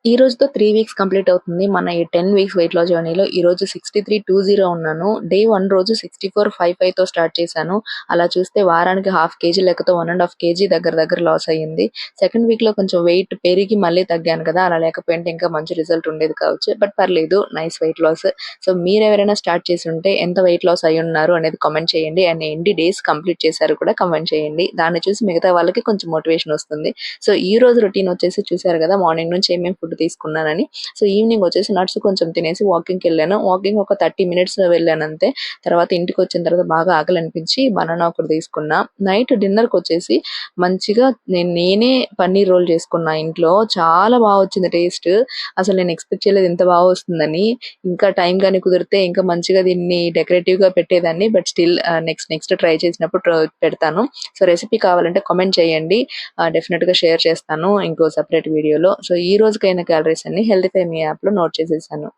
ఈ రోజుతో 3 weeks complete అవుతుంది. మన ఈ 10 వీక్స్ వెయిట్ లాస్ జర్నీలో ఈరోజు 6320 ఉన్నాను. డే 1 రోజు 6455తో స్టార్ట్ చేశాను. అలా చూస్తే వారానికి హాఫ్ కేజీ లేకపోతే 1½ కేజీ దగ్గర దగ్గర లాస్ అయ్యింది. సెకండ్ వీక్‌లో కొంచెం వెయిట్ పెరిగి మళ్ళీ తగ్గాను కదా! అలా లేకపోయింటే ఇంకా మంచి రిజల్ట్ ఉండేది కావచ్చు. బట్ పర్లేదు నైస్ వెయిట్ లాస్. సో మీరెవరైనా స్టార్ట్ చేసుంటే ఎంత వెయిట్ లాస్ అయ్యున్నారు అనేది కామెంట్ చేయండి. అండ్ ఎన్ని డేస్ కంప్లీట్ చేశారో కూడా కామెంట్ చేయండి. దాన్ని చూసి మిగతా వాళ్ళకి కొంచెం మోటివేషన్ వస్తుంది. సో ఈ రోజు రొటీన్ వచ్చేసి చూసారు కదా! మార్నింగ్ నుంచి ఏమేం ఫుడ్ తీసుకున్నానని. సో ఈవినింగ్ వచ్చేసి నట్స్ కొంచెం తినేసి వాకింగ్‌కెళ్ళాను. వాకింగ్ ఒక 30 మినిట్స్ వెళ్ళానంతే. తర్వాత ఇంటికొచ్చిన తర్వాత బాగా ఆకలనిపించి బనానా ఒకటి తీసుకున్నా. నైట్ డిన్నర్‌కొచ్చేసి మంచిగా నేనే పన్నీర్ రోల్ చేసుకున్నా ఇంట్లో. చాలా వచ్చింది టేస్ట్. అసలు నేను ఎక్స్‌పెక్ట్ చేయలేదు ఇంత వస్తుందని. ఇంకా టైం గాని కుదిరితే ఇంకా మంచిగా దీన్ని డెకరేటివ్‌గా పెట్టేదాన్ని. బట్ స్టిల్ నెక్స్ట్ ట్రై చేసినప్పుడు పెడతాను. సో రెసిపీ కావాలంటే కామెంట్ చేయండి. డెఫినిట్‌గా షేర్ చేస్తాను ఇంకో సెపరేట్ వీడియోలో. సో ఈ రోజుకైన క్యాలరీస్ అన్ని హెల్తీఫై మీ యాప్‌లో నోట్ చేసేసాను.